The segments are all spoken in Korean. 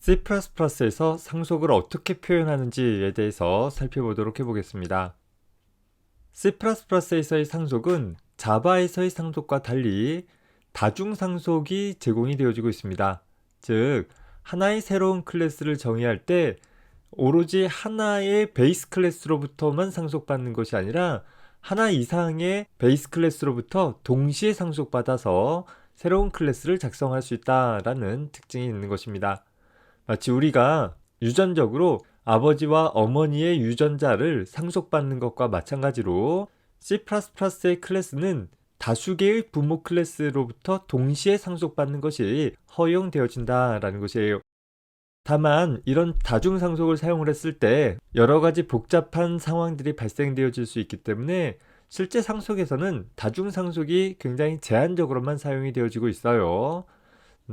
C++에서 상속을 어떻게 표현하는지에 대해서 살펴보도록 해보겠습니다. C++에서의 상속은 자바에서의 상속과 달리 다중상속이 제공이 되어지고 있습니다. 즉, 하나의 새로운 클래스를 정의할 때 오로지 하나의 베이스 클래스로부터만 상속받는 것이 아니라 하나 이상의 베이스 클래스로부터 동시에 상속받아서 새로운 클래스를 작성할 수 있다라는 특징이 있는 것입니다. 마치 우리가 유전적으로 아버지와 어머니의 유전자를 상속받는 것과 마찬가지로 C++의 클래스는 다수 개의 부모 클래스로부터 동시에 상속받는 것이 허용되어진다라는 것이에요. 다만 이런 다중상속을 사용을 했을 때 여러 가지 복잡한 상황들이 발생되어질 수 있기 때문에 실제 상속에서는 다중상속이 굉장히 제한적으로만 사용이 되어지고 있어요.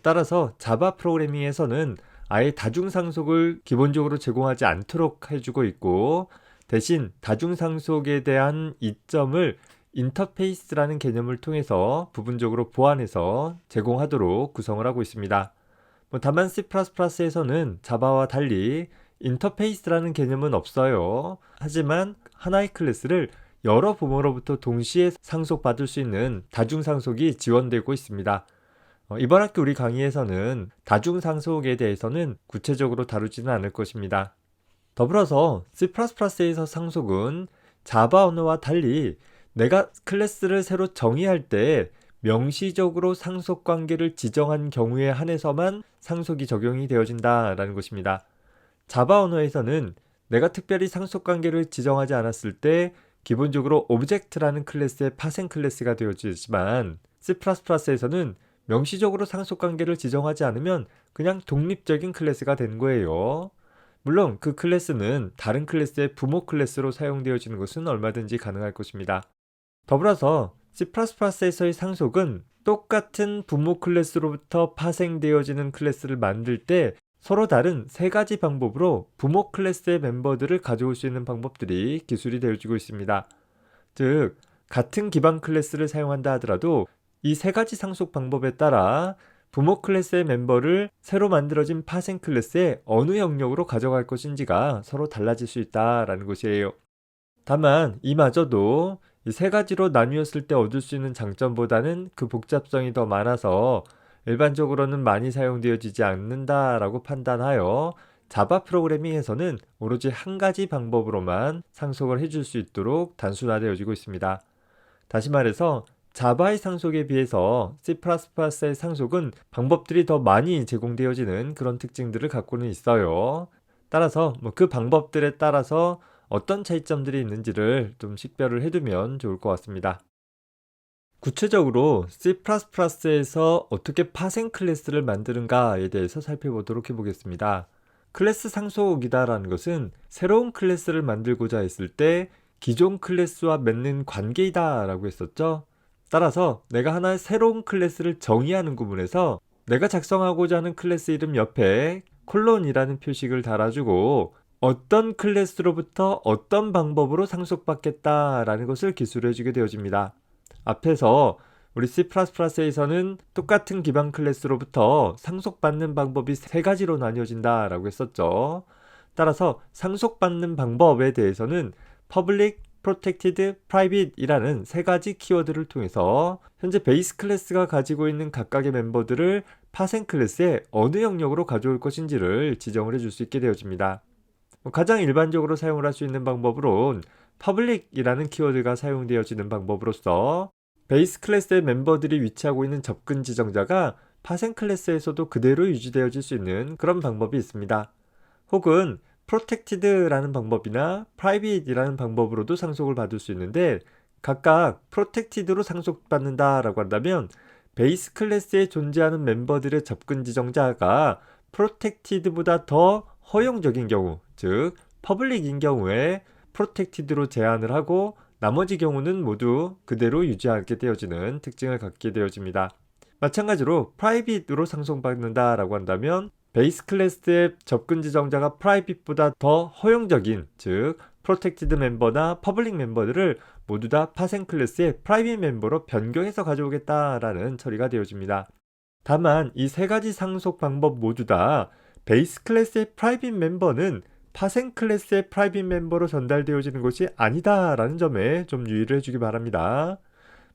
따라서 자바 프로그래밍에서는 아예 다중상속을 기본적으로 제공하지 않도록 해주고 있고, 대신 다중상속에 대한 이점을 인터페이스라는 개념을 통해서 부분적으로 보완해서 제공하도록 구성을 하고 있습니다. 다만 C++에서는 자바와 달리 인터페이스라는 개념은 없어요. 하지만 하나의 클래스를 여러 부모로부터 동시에 상속받을 수 있는 다중상속이 지원되고 있습니다. 이번 학기 우리 강의에서는 다중상속에 대해서는 구체적으로 다루지는 않을 것입니다. 더불어서 C++에서 상속은 자바 언어와 달리 내가 클래스를 새로 정의할 때 명시적으로 상속 관계를 지정한 경우에 한해서만 상속이 적용이 되어진다라는 것입니다. 자바 언어에서는 내가 특별히 상속 관계를 지정하지 않았을 때 기본적으로 오브젝트라는 클래스의 파생 클래스가 되어지지만 C++에서는 명시적으로 상속 관계를 지정하지 않으면 그냥 독립적인 클래스가 된 거예요. 물론 그 클래스는 다른 클래스의 부모 클래스로 사용되어지는 것은 얼마든지 가능할 것입니다. 더불어서 C++에서의 상속은 똑같은 부모 클래스로부터 파생되어지는 클래스를 만들 때 서로 다른 세 가지 방법으로 부모 클래스의 멤버들을 가져올 수 있는 방법들이 기술이 되어지고 있습니다. 즉, 같은 기반 클래스를 사용한다 하더라도 이 세 가지 상속 방법에 따라 부모 클래스의 멤버를 새로 만들어진 파생 클래스의 어느 영역으로 가져갈 것인지가 서로 달라질 수 있다라는 것이에요. 다만 이마저도 이 세 가지로 나뉘었을 때 얻을 수 있는 장점보다는 그 복잡성이 더 많아서 일반적으로는 많이 사용되어지지 않는다라고 판단하여 자바 프로그래밍에서는 오로지 한 가지 방법으로만 상속을 해줄 수 있도록 단순화되어지고 있습니다. 다시 말해서 자바의 상속에 비해서 C++의 상속은 방법들이 더 많이 제공되어지는 그런 특징들을 갖고는 있어요. 따라서 그 방법들에 따라서 어떤 차이점들이 있는지를 좀 식별을 해두면 좋을 것 같습니다. 구체적으로 C++에서 어떻게 파생 클래스를 만드는가에 대해서 살펴보도록 해보겠습니다. 클래스 상속이다라는 것은 새로운 클래스를 만들고자 했을 때 기존 클래스와 맺는 관계이다 라고 했었죠. 따라서 내가 하나의 새로운 클래스를 정의하는 구문에서 내가 작성하고자 하는 클래스 이름 옆에 콜론이라는 표식을 달아주고 어떤 클래스로부터 어떤 방법으로 상속받겠다라는 것을 기술해주게 되어집니다. 앞에서 우리 C++에서는 똑같은 기반 클래스로부터 상속받는 방법이 세 가지로 나뉘어진다라고 했었죠. 따라서 상속받는 방법에 대해서는 Public, Protected, Private 이라는 세 가지 키워드를 통해서 현재 베이스 클래스가 가지고 있는 각각의 멤버들을 파생 클래스의 어느 영역으로 가져올 것인지를 지정을 해줄 수 있게 되어집니다. 가장 일반적으로 사용을 할 수 있는 방법으론 Public이라는 키워드가 사용되어지는 방법으로서 베이스 클래스의 멤버들이 위치하고 있는 접근 지정자가 파생 클래스에서도 그대로 유지되어질 수 있는 그런 방법이 있습니다. 혹은 Protected라는 방법이나 Private이라는 방법으로도 상속을 받을 수 있는데 각각 Protected로 상속받는다라고 한다면 베이스 클래스에 존재하는 멤버들의 접근 지정자가 Protected보다 더 허용적인 경우, 즉 Public인 경우에 Protected로 제한을 하고 나머지 경우는 모두 그대로 유지하게 되어지는 특징을 갖게 되어집니다. 마찬가지로 Private로 상속받는다라고 한다면 베이스 클래스의 접근 지정자가 Private보다 더 허용적인, 즉 Protected 멤버나 Public 멤버들을 모두 다 파생 클래스의 Private 멤버로 변경해서 가져오겠다라는 처리가 되어집니다. 다만 이 세 가지 상속 방법 모두 다 베이스 클래스의 프라이빗 멤버는 파생 클래스의 프라이빗 멤버로 전달되어지는 것이 아니다라는 점에 좀 유의를 해주기 바랍니다.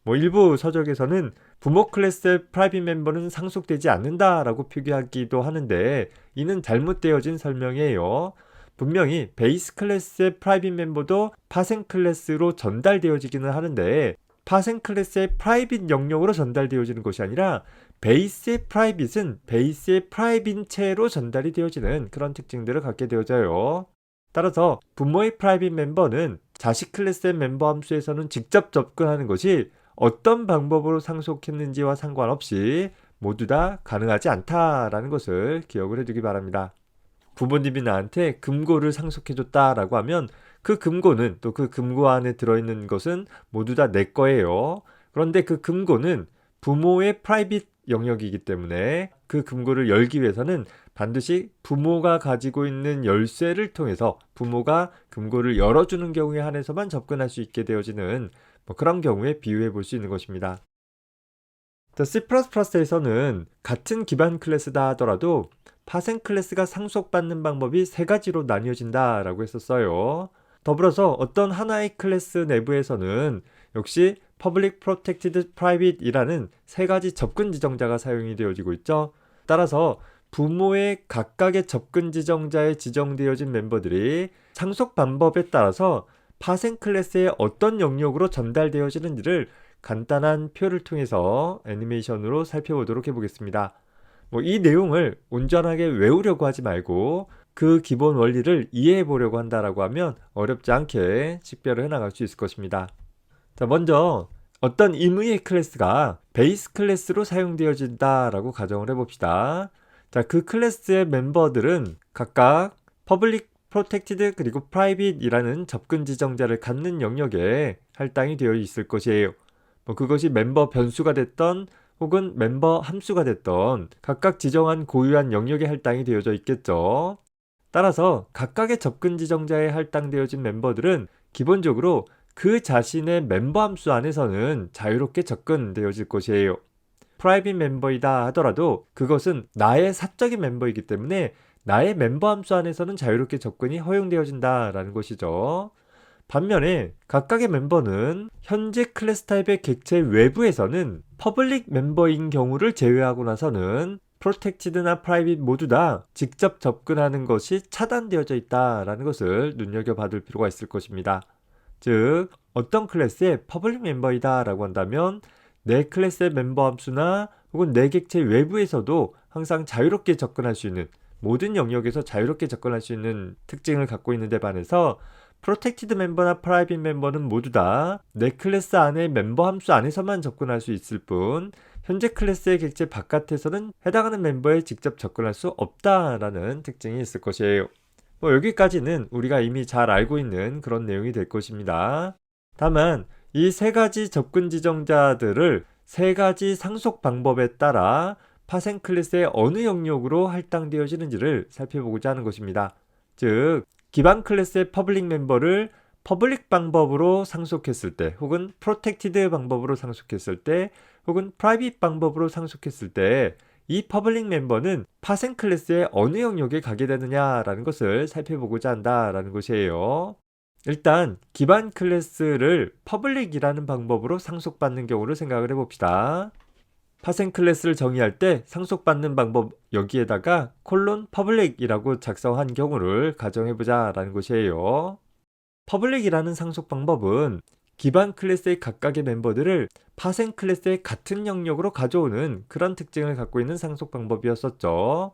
일부 서적에서는 부모 클래스의 프라이빗 멤버는 상속되지 않는다라고 표기하기도 하는데 이는 잘못되어진 설명이에요. 분명히 베이스 클래스의 프라이빗 멤버도 파생 클래스로 전달되어지기는 하는데 파생 클래스의 프라이빗 영역으로 전달되어지는 것이 아니라 베이스의 프라이빗은 베이스의 프라이빗체로 전달이 되어지는 그런 특징들을 갖게 되어져요. 따라서 부모의 프라이빗 멤버는 자식 클래스의 멤버 함수에서는 직접 접근하는 것이 어떤 방법으로 상속했는지와 상관없이 모두 다 가능하지 않다라는 것을 기억을 해두기 바랍니다. 부모님이 나한테 금고를 상속해줬다라고 하면 그 금고는 또 그 금고 안에 들어있는 것은 모두 다 내 거예요. 그런데 그 금고는 부모의 프라이빗 영역이기 때문에 그 금고를 열기 위해서는 반드시 부모가 가지고 있는 열쇠를 통해서 부모가 금고를 열어주는 경우에 한해서만 접근할 수 있게 되어지는 그런 경우에 비유해 볼 수 있는 것입니다. C++에서는 같은 기반 클래스다 하더라도 파생 클래스가 상속받는 방법이 세 가지로 나뉘어진다 라고 했었어요. 더불어서 어떤 하나의 클래스 내부에서는 역시 Public, Protected, Private 이라는 세 가지 접근 지정자가 사용이 되어지고 있죠. 따라서 부모의 각각의 접근 지정자에 지정되어진 멤버들이 상속 방법에 따라서 파생 클래스의 어떤 영역으로 전달되어지는지를 간단한 표를 통해서 애니메이션으로 살펴보도록 해보겠습니다. 이 내용을 온전하게 외우려고 하지 말고 그 기본 원리를 이해해 보려고 한다라고 하면 어렵지 않게 식별을 해나갈 수 있을 것입니다. 자, 먼저 어떤 임의의 클래스가 베이스 클래스로 사용되어진다라고 가정을 해봅시다. 자, 그 클래스의 멤버들은 각각 Public, Protected 그리고 Private 이라는 접근 지정자를 갖는 영역에 할당이 되어 있을 것이에요. 그것이 멤버 변수가 됐던 혹은 멤버 함수가 됐던 각각 지정한 고유한 영역에 할당이 되어져 있겠죠. 따라서 각각의 접근 지정자에 할당되어진 멤버들은 기본적으로 그 자신의 멤버 함수 안에서는 자유롭게 접근되어질 것이에요. 프라이빗 멤버이다 하더라도 그것은 나의 사적인 멤버이기 때문에 나의 멤버 함수 안에서는 자유롭게 접근이 허용되어진다라는 것이죠. 반면에 각각의 멤버는 현재 클래스 타입의 객체 외부에서는 퍼블릭 멤버인 경우를 제외하고 나서는 프로텍티드나 프라이빗 모두 다 직접 접근하는 것이 차단되어져 있다라는 것을 눈여겨봐둘 필요가 있을 것입니다. 즉 어떤 클래스의 퍼블릭 멤버이다 라고 한다면 내 클래스의 멤버 함수나 혹은 내 객체 외부에서도 항상 자유롭게 접근할 수 있는 모든 영역에서 자유롭게 접근할 수 있는 특징을 갖고 있는데 반해서 프로텍티드 멤버나 프라이빗 멤버는 모두 다 내 클래스 안의 멤버 함수 안에서만 접근할 수 있을 뿐 현재 클래스의 객체 바깥에서는 해당하는 멤버에 직접 접근할 수 없다라는 특징이 있을 것이에요. 여기까지는 우리가 이미 잘 알고 있는 그런 내용이 될 것입니다. 다만 이 세 가지 접근 지정자들을 세 가지 상속 방법에 따라 파생 클래스의 어느 영역으로 할당되어지는지를 살펴보고자 하는 것입니다. 즉 기반 클래스의 퍼블릭 멤버를 퍼블릭 방법으로 상속했을 때 혹은 프로텍티드 방법으로 상속했을 때 혹은 프라이빗 방법으로 상속했을 때 이 퍼블릭 멤버는 파생 클래스의 어느 영역에 가게 되느냐라는 것을 살펴보고자 한다라는 것이에요. 일단 기반 클래스를 퍼블릭이라는 방법으로 상속받는 경우를 생각을 해봅시다. 파생 클래스를 정의할 때 상속받는 방법 여기에다가 콜론 퍼블릭이라고 작성한 경우를 가정해보자 라는 것이에요. 퍼블릭이라는 상속 방법은 기반 클래스의 각각의 멤버들을 파생 클래스의 같은 영역으로 가져오는 그런 특징을 갖고 있는 상속 방법이었었죠.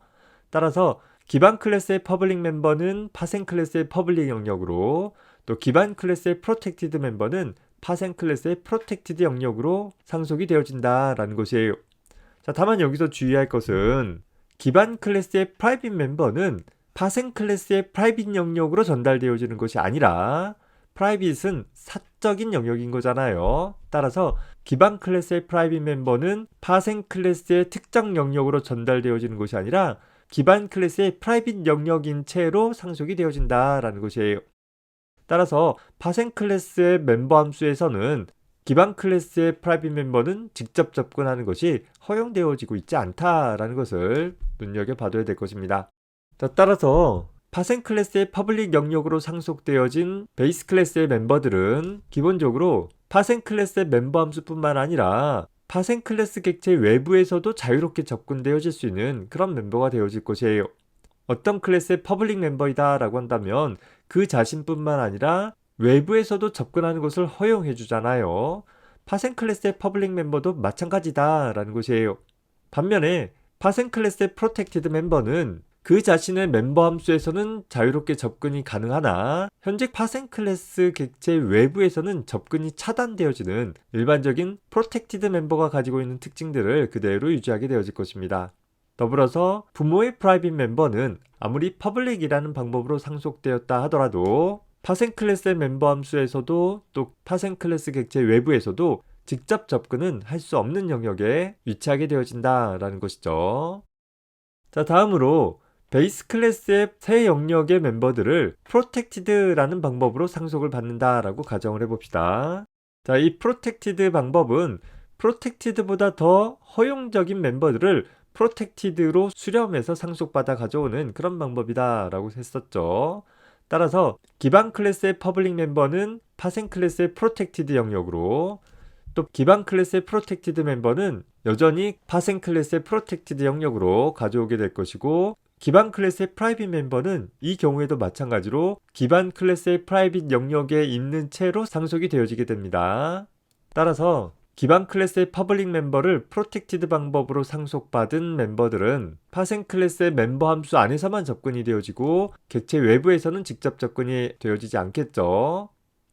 따라서 기반 클래스의 퍼블릭 멤버는 파생 클래스의 퍼블릭 영역으로 또 기반 클래스의 프로텍티드 멤버는 파생 클래스의 프로텍티드 영역으로 상속이 되어진다라는 것이에요. 자, 다만 여기서 주의할 것은 기반 클래스의 프라이빗 멤버는 파생 클래스의 프라이빗 영역으로 전달되어지는 것이 아니라 프라이빗은 사적인 영역인 거잖아요. 따라서 기반 클래스의 프라이빗 멤버는 파생 클래스의 특정 영역으로 전달되어지는 것이 아니라 기반 클래스의 프라이빗 영역인 채로 상속이 되어진다라는 것이에요. 따라서 파생 클래스의 멤버 함수에서는 기반 클래스의 프라이빗 멤버는 직접 접근하는 것이 허용되어지고 있지 않다라는 것을 눈여겨봐둬야 될 것입니다. 자, 따라서 파생 클래스의 퍼블릭 영역으로 상속되어진 베이스 클래스의 멤버들은 기본적으로 파생 클래스의 멤버 함수뿐만 아니라 파생 클래스 객체 외부에서도 자유롭게 접근되어질 수 있는 그런 멤버가 되어질 것이에요. 어떤 클래스의 퍼블릭 멤버이다 라고 한다면 그 자신뿐만 아니라 외부에서도 접근하는 것을 허용해 주잖아요. 파생 클래스의 퍼블릭 멤버도 마찬가지다 라는 것이에요. 반면에 파생 클래스의 프로텍티드 멤버는 그 자신의 멤버 함수에서는 자유롭게 접근이 가능하나 현재 파생 클래스 객체 외부에서는 접근이 차단되어지는 일반적인 프로텍티드 멤버가 가지고 있는 특징들을 그대로 유지하게 되어질 것입니다. 더불어서 부모의 프라이빗 멤버는 아무리 퍼블릭이라는 방법으로 상속되었다 하더라도 파생 클래스의 멤버 함수에서도 또 파생 클래스 객체 외부에서도 직접 접근은 할 수 없는 영역에 위치하게 되어진다라는 것이죠. 자, 다음으로 베이스 클래스의 새 영역의 멤버들을 프로텍티드라는 방법으로 상속을 받는다라고 가정을 해봅시다. 자, 이 프로텍티드 방법은 프로텍티드보다 더 허용적인 멤버들을 프로텍티드로 수렴해서 상속받아 가져오는 그런 방법이다 라고 했었죠. 따라서 기반 클래스의 퍼블릭 멤버는 파생 클래스의 프로텍티드 영역으로, 또 기반 클래스의 프로텍티드 멤버는 여전히 파생 클래스의 프로텍티드 영역으로 가져오게 될 것이고, 기반 클래스의 프라이빗 멤버는 이 경우에도 마찬가지로 기반 클래스의 프라이빗 영역에 있는 채로 상속이 되어지게 됩니다. 따라서 기반 클래스의 퍼블릭 멤버를 프로텍티드 방법으로 상속받은 멤버들은 파생 클래스의 멤버 함수 안에서만 접근이 되어지고 객체 외부에서는 직접 접근이 되어지지 않겠죠.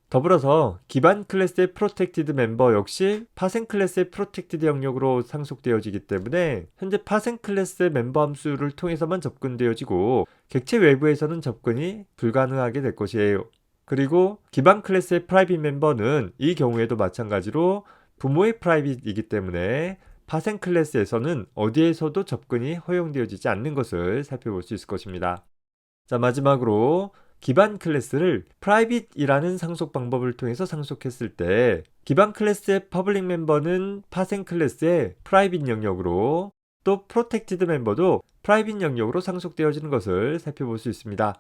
더불어서 기반 클래스의 프로텍티드 멤버 역시 파생 클래스의 프로텍티드 영역으로 상속되어지기 때문에 현재 파생 클래스의 멤버 함수를 통해서만 접근되어지고 객체 외부에서는 접근이 불가능하게 될 것이에요. 그리고 기반 클래스의 프라이빗 멤버는 이 경우에도 마찬가지로 부모의 프라이빗이기 때문에 파생 클래스에서는 어디에서도 접근이 허용되어지지 않는 것을 살펴볼 수 있을 것입니다. 자, 마지막으로 기반 클래스를 프라이빗이라는 상속 방법을 통해서 상속했을 때 기반 클래스의 퍼블릭 멤버는 파생 클래스의 프라이빗 영역으로, 또 프로텍티드 멤버도 프라이빗 영역으로 상속되어지는 것을 살펴볼 수 있습니다.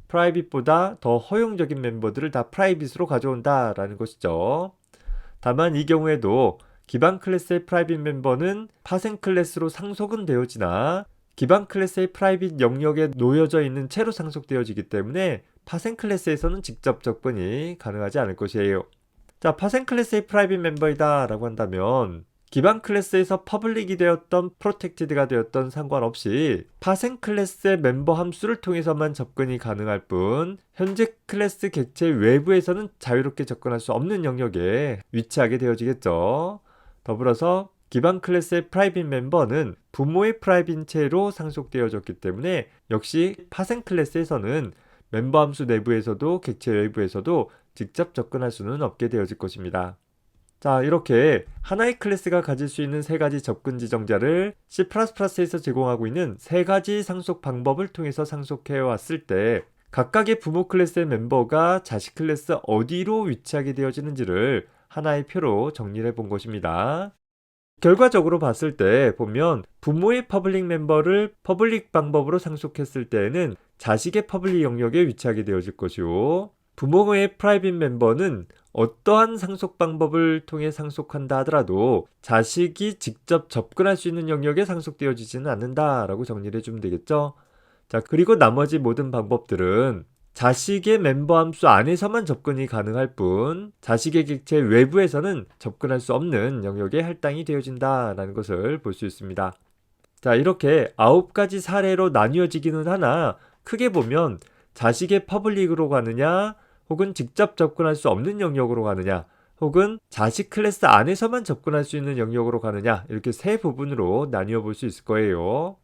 프라이빗보다 더 허용적인 멤버들을 다 프라이빗으로 가져온다 라는 것이죠. 다만 이 경우에도 기반 클래스의 프라이빗 멤버는 파생 클래스로 상속은 되어지나 기반 클래스의 프라이빗 영역에 놓여져 있는 채로 상속되어지기 때문에 파생 클래스에서는 직접 접근이 가능하지 않을 것이에요. 자, 파생 클래스의 프라이빗 멤버이다 라고 한다면 기반 클래스에서 퍼블릭이 되었던 프로텍티드가 되었던 상관없이 파생 클래스의 멤버 함수를 통해서만 접근이 가능할 뿐 현재 클래스 객체 외부에서는 자유롭게 접근할 수 없는 영역에 위치하게 되어지겠죠. 더불어서 기반 클래스의 프라이빗 멤버는 부모의 프라이빗 체로 상속되어졌기 때문에 역시 파생 클래스에서는 멤버 함수 내부에서도 객체 외부에서도 직접 접근할 수는 없게 되어질 것입니다. 자, 이렇게 하나의 클래스가 가질 수 있는 세 가지 접근 지정자를 C++에서 제공하고 있는 세 가지 상속 방법을 통해서 상속해 왔을 때 각각의 부모 클래스의 멤버가 자식 클래스 어디로 위치하게 되어지는지를 하나의 표로 정리해 본 것입니다. 결과적으로 봤을 때 보면 부모의 퍼블릭 멤버를 퍼블릭 방법으로 상속했을 때에는 자식의 퍼블릭 영역에 위치하게 되어질 것이고, 부모의 프라이빗 멤버는 어떠한 상속 방법을 통해 상속한다 하더라도 자식이 직접 접근할 수 있는 영역에 상속되어지지는 않는다라고 정리를 해주면 되겠죠. 자, 그리고 나머지 모든 방법들은 자식의 멤버 함수 안에서만 접근이 가능할 뿐 자식의 객체 외부에서는 접근할 수 없는 영역에 할당이 되어진다라는 것을 볼 수 있습니다. 자, 이렇게 9가지 사례로 나뉘어지기는 하나 크게 보면 자식의 퍼블릭으로 가느냐, 혹은 직접 접근할 수 없는 영역으로 가느냐, 혹은 자식 클래스 안에서만 접근할 수 있는 영역으로 가느냐, 이렇게 세 부분으로 나뉘어 볼 수 있을 거예요.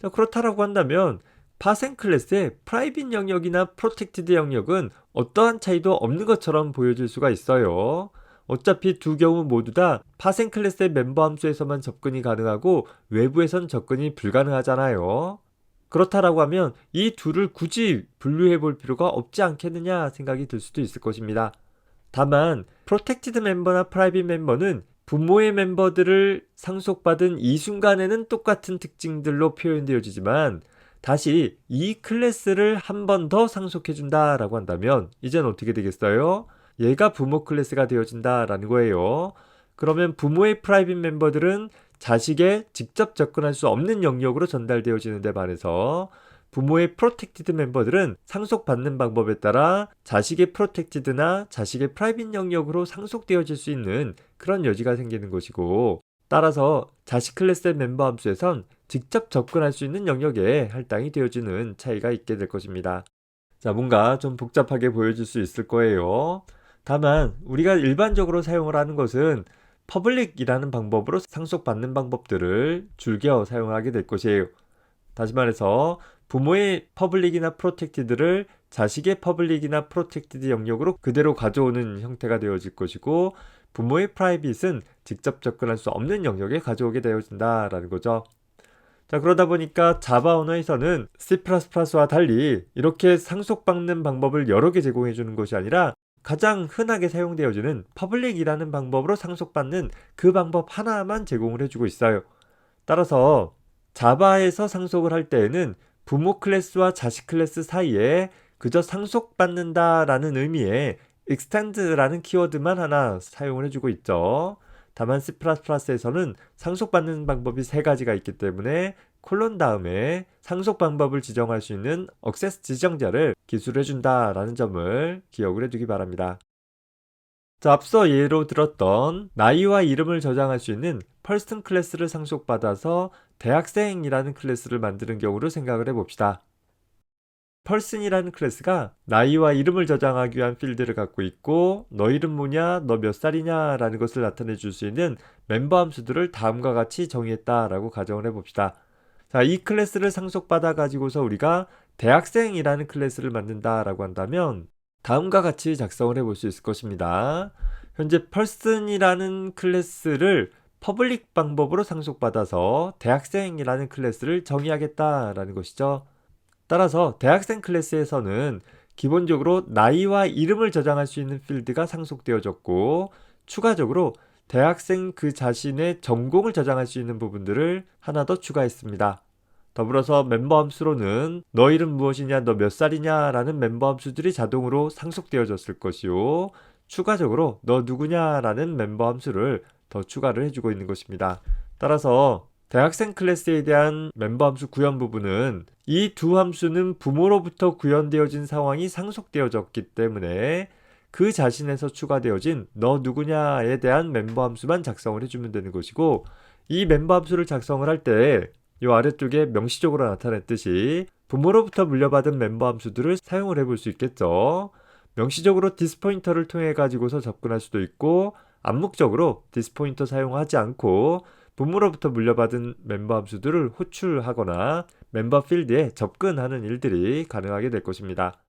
자, 그렇다라고 한다면 파생 클래스의 프라이빗 영역이나 프로텍티드 영역은 어떠한 차이도 없는 것처럼 보여질 수가 있어요. 어차피 두 경우 모두 다 파생 클래스의 멤버 함수에서만 접근이 가능하고 외부에선 접근이 불가능하잖아요. 그렇다라고 하면 이 둘을 굳이 분류해 볼 필요가 없지 않겠느냐 생각이 들 수도 있을 것입니다. 다만 프로텍티드 멤버나 프라이빗 멤버는 부모의 멤버들을 상속받은 이 순간에는 똑같은 특징들로 표현되어지지만 다시 이 클래스를 한 번 더 상속해준다 라고 한다면 이제는 어떻게 되겠어요? 얘가 부모 클래스가 되어진다 라는 거예요. 그러면 부모의 프라이빗 멤버들은 자식에 직접 접근할 수 없는 영역으로 전달되어지는 데 반해서 부모의 프로텍티드 멤버들은 상속받는 방법에 따라 자식의 프로텍티드나 자식의 프라이빗 영역으로 상속되어질 수 있는 그런 여지가 생기는 것이고, 따라서 자식 클래스의 멤버 함수에선 직접 접근할 수 있는 영역에 할당이 되어지는 차이가 있게 될 것입니다. 자, 뭔가 좀 복잡하게 보여질 수 있을 거예요. 다만 우리가 일반적으로 사용을 하는 것은 퍼블릭이라는 방법으로 상속받는 방법들을 즐겨 사용하게 될 것이에요. 다시 말해서 부모의 퍼블릭이나 프로텍티드를 자식의 퍼블릭이나 프로텍티드 영역으로 그대로 가져오는 형태가 되어질 것이고, 부모의 프라이빗은 직접 접근할 수 없는 영역에 가져오게 되어진다라는 거죠. 자, 그러다 보니까 자바 언어에서는 C++와 달리 이렇게 상속받는 방법을 여러 개 제공해 주는 것이 아니라 가장 흔하게 사용되어지는 퍼블릭이라는 방법으로 상속받는 그 방법 하나만 제공을 해주고 있어요. 따라서 자바에서 상속을 할 때에는 부모 클래스와 자식 클래스 사이에 그저 상속받는다 라는 의미의 extend라는 키워드만 하나 사용을 해주고 있죠. 다만 C++에서는 상속받는 방법이 세 가지가 있기 때문에 콜론 다음에 상속 방법을 지정할 수 있는 액세스 지정자를 기술해준다 라는 점을 기억을 해두기 바랍니다. 자, 앞서 예로 들었던 나이와 이름을 저장할 수 있는 펄슨 클래스를 상속받아서 대학생이라는 클래스를 만드는 경우를 생각을 해봅시다. 펄슨이라는 클래스가 나이와 이름을 저장하기 위한 필드를 갖고 있고, 너 이름 뭐냐, 너 몇 살이냐 라는 것을 나타내 줄 수 있는 멤버 함수들을 다음과 같이 정의했다 라고 가정을 해봅시다. 자, 이 클래스를 상속받아 가지고서 우리가 대학생이라는 클래스를 만든다 라고 한다면 다음과 같이 작성을 해볼 수 있을 것입니다. 현재 person이라는 클래스를 퍼블릭 방법으로 상속받아서 대학생이라는 클래스를 정의하겠다라는 것이죠. 따라서 대학생 클래스에서는 기본적으로 나이와 이름을 저장할 수 있는 필드가 상속되어졌고, 추가적으로 대학생 그 자신의 전공을 저장할 수 있는 부분들을 하나 더 추가했습니다. 더불어서 멤버 함수로는 너 이름 무엇이냐, 너 몇 살이냐 라는 멤버 함수들이 자동으로 상속되어졌을 것이요, 추가적으로 너 누구냐 라는 멤버 함수를 더 추가를 해주고 있는 것입니다. 따라서 대학생 클래스에 대한 멤버 함수 구현 부분은 이 두 함수는 부모로부터 구현되어진 상황이 상속되어졌기 때문에 그 자신에서 추가되어진 너 누구냐에 대한 멤버 함수만 작성을 해주면 되는 것이고, 이 멤버 함수를 작성을 할 때 이 아래쪽에 명시적으로 나타냈듯이 부모로부터 물려받은 멤버 함수들을 사용을 해볼 수 있겠죠. 명시적으로 디스포인터를 통해 가지고서 접근할 수도 있고, 암묵적으로 디스포인터 사용하지 않고 부모로부터 물려받은 멤버 함수들을 호출하거나 멤버 필드에 접근하는 일들이 가능하게 될 것입니다.